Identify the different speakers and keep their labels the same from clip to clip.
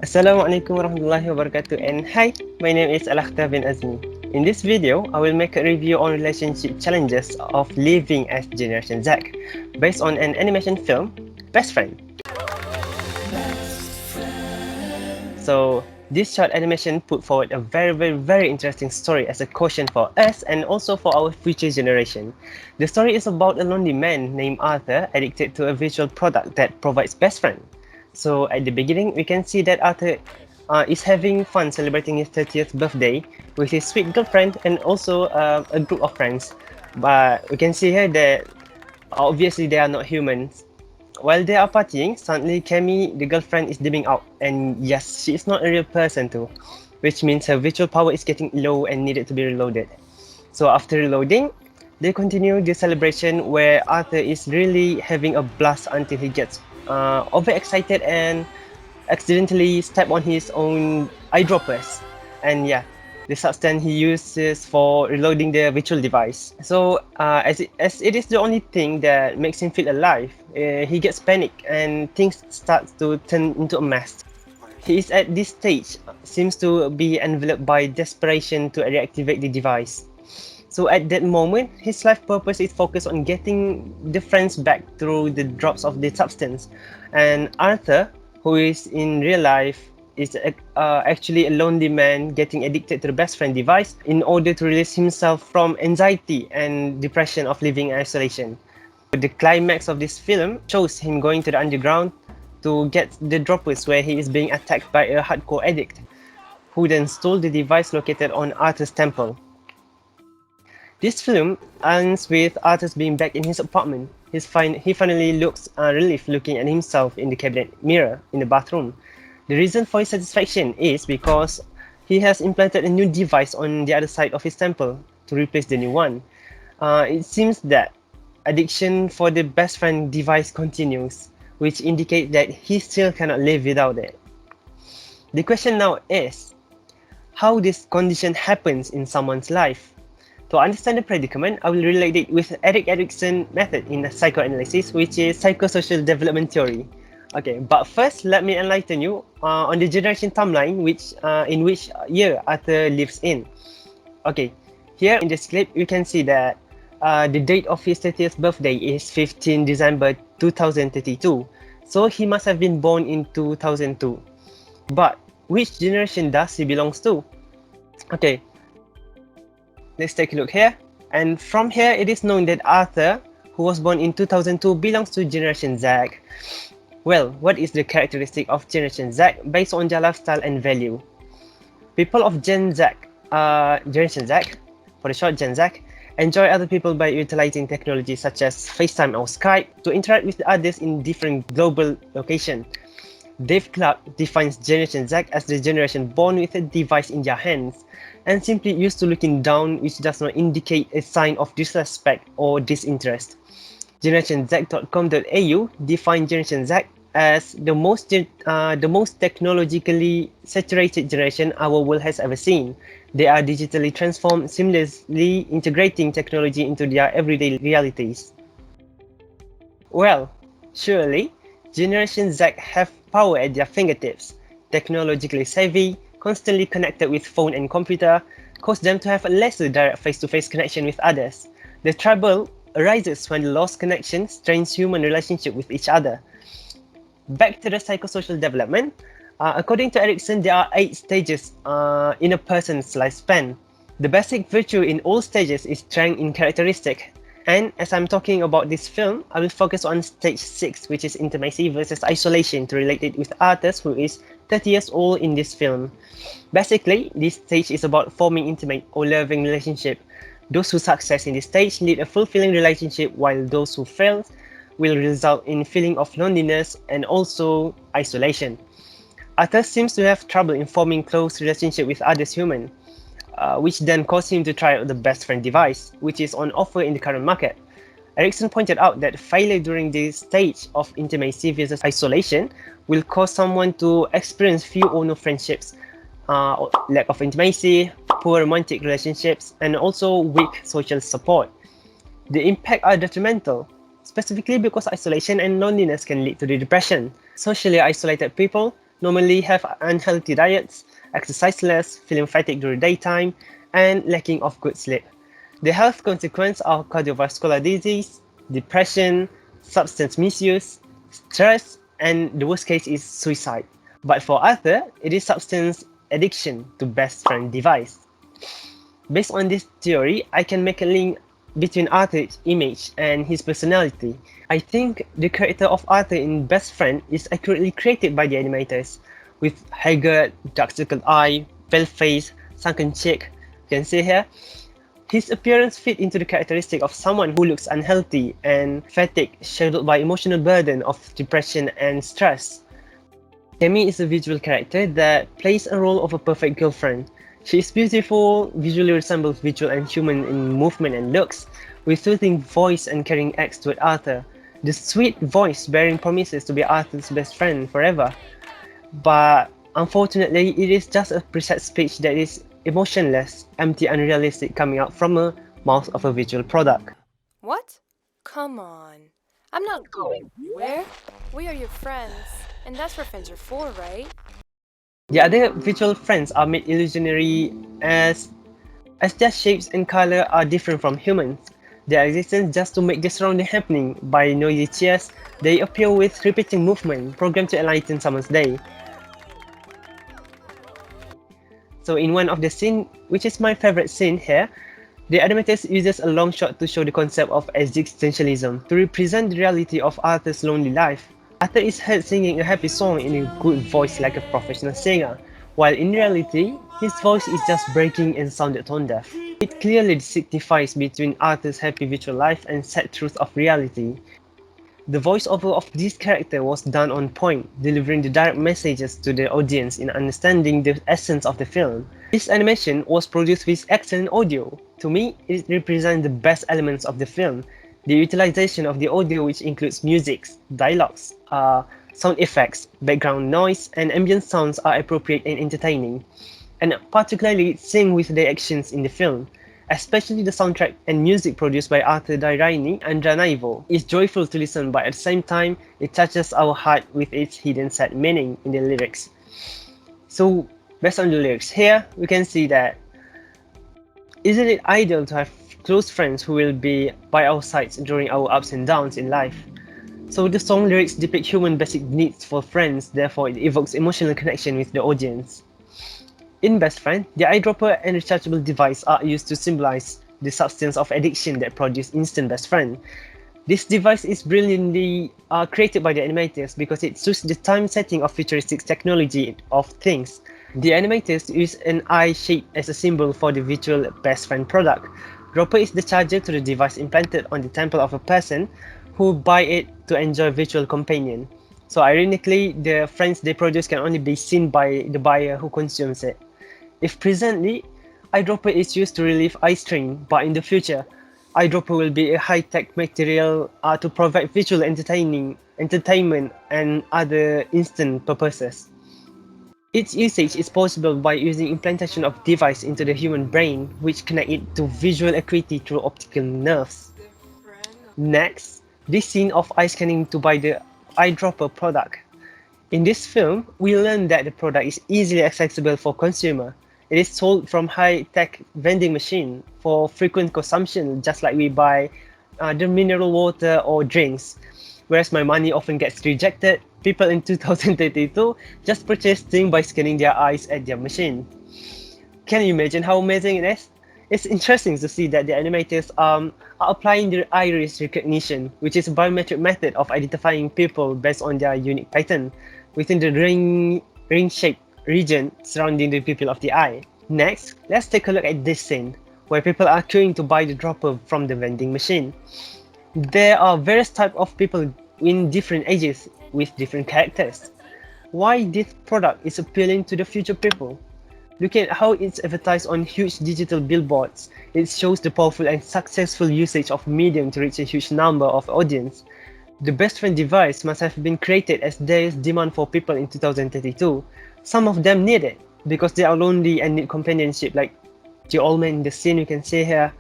Speaker 1: Assalamualaikum warahmatullahi wabarakatuh, and hi, my name is Alakhtar bin Azmi. In this video, I will make a review on relationship challenges of living as Generation Z based on an animation film, Best Friend. So, this short animation put forward a very interesting story as a caution for us and also for our future generation. The story is about a lonely man named Arthur addicted to a visual product that provides best friend. So at the beginning, we can see that Arthur is having fun celebrating his 30th birthday with his sweet girlfriend and also a group of friends. But we can see here that obviously they are not humans. While they are partying, suddenly Cammy, the girlfriend, is dimming out. And yes, she is not a real person too, which means her virtual power is getting low and needed to be reloaded. So after reloading, they continue the celebration where Arthur is really having a blast until he gets overexcited and accidentally step on his own eyedroppers. And yeah, the substance he uses for reloading the virtual device. So as it is the only thing that makes him feel alive, he gets panic and things start to turn into a mess. He is at this stage, seems to be enveloped by desperation to reactivate the device. So at that moment, his life purpose is focused on getting the friends back through the drops of the substance. And Arthur, who is in real life, is actually a lonely man getting addicted to the best friend device in order to release himself from anxiety and depression of living in isolation. The climax of this film shows him going to the underground to get the droppers where he is being attacked by a hardcore addict, who then stole the device located on Arthur's temple. This film ends with Arthur being back in his apartment. He finally looks relieved looking at himself in the cabinet mirror in the bathroom. The reason for his satisfaction is because he has implanted a new device on the other side of his temple to replace the new one. It seems that addiction for the best friend device continues, which indicates that he still cannot live without it. The question now is, how this condition happens in someone's life? To understand the predicament, I will relate it with Erik Erikson's method in psychoanalysis, which is psychosocial development theory. Okay, but first, let me enlighten you on the generation timeline in which year Arthur lives in. Okay, here in this clip, you can see that the date of his 30th birthday is 15 December 2032. So he must have been born in 2002. But which generation does he belongs to? Okay, let's take a look here. And from here, it is known that Arthur, who was born in 2002, belongs to Generation Z. Well, what is the characteristic of Generation Z based on their lifestyle and value? People of Generation Z, for the short Gen Z, enjoy other people by utilizing technology such as FaceTime or Skype to interact with others in different global locations. Dave Clark defines Generation Z as the generation born with a device in their hands and simply used to looking down, which does not indicate a sign of disrespect or disinterest. GenerationZ.com.au defines Generation Z as the most technologically saturated generation our world has ever seen. They are digitally transformed, seamlessly integrating technology into their everyday realities. Well, surely, Generation Z have power at their fingertips. Technologically savvy, constantly connected with phone and computer, cause them to have a lesser direct face-to-face connection with others. The trouble arises when the lost connection strains human relationship with each other. Back to the psychosocial development, according to Erikson, there are 8 stages in a person's lifespan. The basic virtue in all stages is strength in characteristic. And as I'm talking about this film, I will focus on stage 6, which is intimacy versus isolation, to relate it with Arthur, who is 30 years old in this film. Basically, this stage is about forming intimate or loving relationship. Those who succeed in this stage lead a fulfilling relationship, while those who fail will result in feeling of loneliness and also isolation. Arthur seems to have trouble in forming close relationship with others humans, which then caused him to try out the best friend device, which is on offer in the current market. Erikson pointed out that failure during this stage of intimacy versus isolation will cause someone to experience few or no friendships, lack of intimacy, poor romantic relationships, and also weak social support. The impact are detrimental, specifically because isolation and loneliness can lead to the depression. Socially isolated people normally have unhealthy diets, exercise less, feeling fatigued during daytime, and lacking of good sleep. The health consequences are cardiovascular disease, depression, substance misuse, stress, and the worst case is suicide. But for Arthur, it is substance addiction to best friend device. Based on this theory, I can make a link between Arthur's image and his personality. I think the character of Arthur in Best Friend is accurately created by the animators, with haggard, dark circled eye, pale face, sunken cheek. You can see here. His appearance fit into the characteristic of someone who looks unhealthy and fatigued, shadowed by emotional burden of depression and stress. Kemi is a visual character that plays a role of a perfect girlfriend. She is beautiful, visually resembles visual and human in movement and looks, with soothing voice and caring acts toward Arthur. The sweet voice bearing promises to be Arthur's best friend forever. But unfortunately, it is just a preset speech that is emotionless, empty, unrealistic coming out from a mouth of a visual product.
Speaker 2: What? Come on. I'm not going anywhere. We are your friends, and that's what friends are for, right?
Speaker 1: The other visual friends are made illusionary as their shapes and color are different from humans. Their existence just to make the surrounding happening by noisy cheers, they appear with repeating movement programmed to enlighten someone's day. So in one of the scene, which is my favorite scene here, the animators uses a long shot to show the concept of existentialism to represent the reality of Arthur's lonely life. Arthur is heard singing a happy song in a good voice like a professional singer, while in reality, his voice is just breaking and sounded tone deaf. It clearly signifies between Arthur's happy virtual life and sad truth of reality. The voiceover of this character was done on point, delivering the direct messages to the audience in understanding the essence of the film. This animation was produced with excellent audio. To me, it represents the best elements of the film. The utilization of the audio, which includes music, dialogues, sound effects, background noise, and ambient sounds, are appropriate and entertaining, and particularly sync with the actions in the film. Especially the soundtrack and music produced by Arthur Dairaini and Janaivo is joyful to listen, but at the same time, it touches our heart with its hidden sad meaning in the lyrics. So, based on the lyrics here, we can see that isn't it ideal to have close friends who will be by our sides during our ups and downs in life? So the song lyrics depict human basic needs for friends, therefore it evokes emotional connection with the audience. In Best Friend, the eyedropper and rechargeable device are used to symbolize the substance of addiction that produces instant best friend. This device is brilliantly created by the animators because it suits the time setting of futuristic technology of things. The animators use an eye shape as a symbol for the virtual best friend product. Dropper is the charger to the device implanted on the temple of a person who buy it to enjoy virtual companion. So ironically, the friends they produce can only be seen by the buyer who consumes it. If presently, eyedropper is used to relieve eye strain, but in the future, eyedropper will be a high-tech material to provide visual entertainment and other instant purposes. Its usage is possible by using implantation of device into the human brain, which connect it to visual acuity through optical nerves. Next, this scene of eye scanning to buy the eyedropper product. In this film, we learn that the product is easily accessible for consumer. It is sold from high-tech vending machine for frequent consumption, just like we buy the mineral water or drinks. Whereas my money often gets rejected, people in 2032 just purchase things by scanning their eyes at their machine. Can you imagine how amazing it is? It's interesting to see that the animators are applying their iris recognition, which is a biometric method of identifying people based on their unique pattern within the ring-shaped region surrounding the pupil of the eye. Next, let's take a look at this scene, where people are queuing to buy the dropper from the vending machine. There are various types of people in different ages with different characters. Why this product is appealing to the future people? Looking at how it's advertised on huge digital billboards, it shows the powerful and successful usage of medium to reach a huge number of audience. The best friend device must have been created as there is demand for people in 2032. Some of them need it because they are lonely and need companionship, like the old man in the scene you can see here.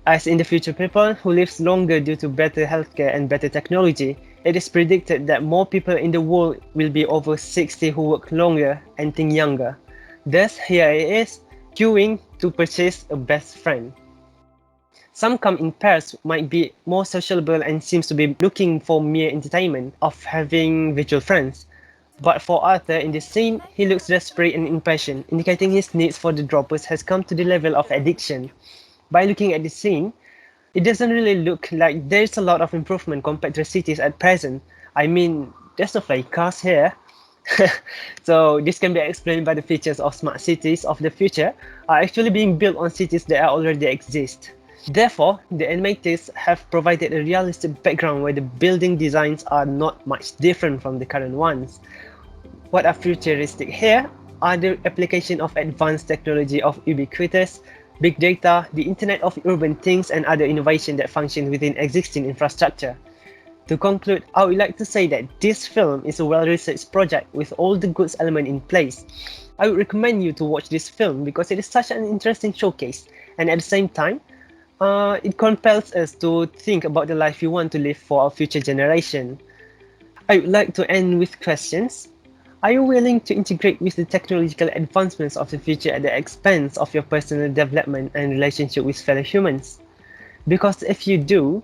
Speaker 1: As in the future people who lives longer due to better healthcare and better technology, It is predicted that more people in the world will be over 60 who work longer and think younger. Thus, here it is, queuing to purchase a best friend. Some come in pairs, might be more sociable and seems to be looking for mere entertainment of having virtual friends. But for Arthur in this scene, he looks desperate and impatient, indicating his needs for the droppers has come to the level of addiction. By looking at the scene, it doesn't really look like there's a lot of improvement compared to cities at present. I mean, there's no flying cars here. So this can be explained by the features of smart cities of the future are actually being built on cities that already exist. Therefore, the animators have provided a realistic background where the building designs are not much different from the current ones. What are futuristic here are the application of advanced technology of ubiquitous, big data, the Internet of Urban Things and other innovation that function within existing infrastructure. To conclude, I would like to say that this film is a well-researched project with all the goods elements in place. I would recommend you to watch this film because it is such an interesting showcase, and at the same time, it compels us to think about the life we want to live for our future generation. I would like to end with questions. Are you willing to integrate with the technological advancements of the future at the expense of your personal development and relationship with fellow humans? Because if you do,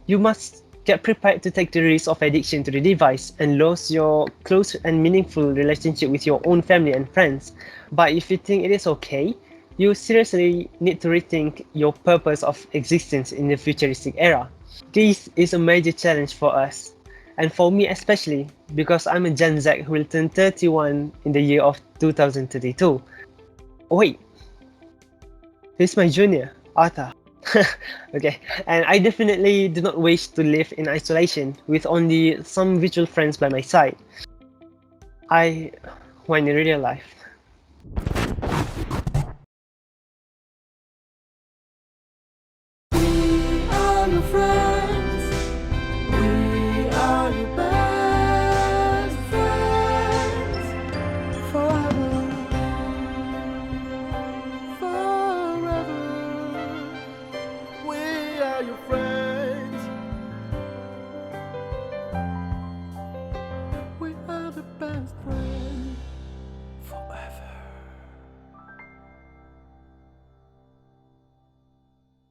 Speaker 1: you must get prepared to take the risk of addiction to the device and lose your close and meaningful relationship with your own family and friends. But if you think it is okay, you seriously need to rethink your purpose of existence in the futuristic era. This is a major challenge for us, and for me especially, because I'm a Gen Z who will turn 31 in the year of 2032. Wait, he's my junior, Arthur. Okay, and I definitely do not wish to live in isolation with only some virtual friends by my side. I want in real life.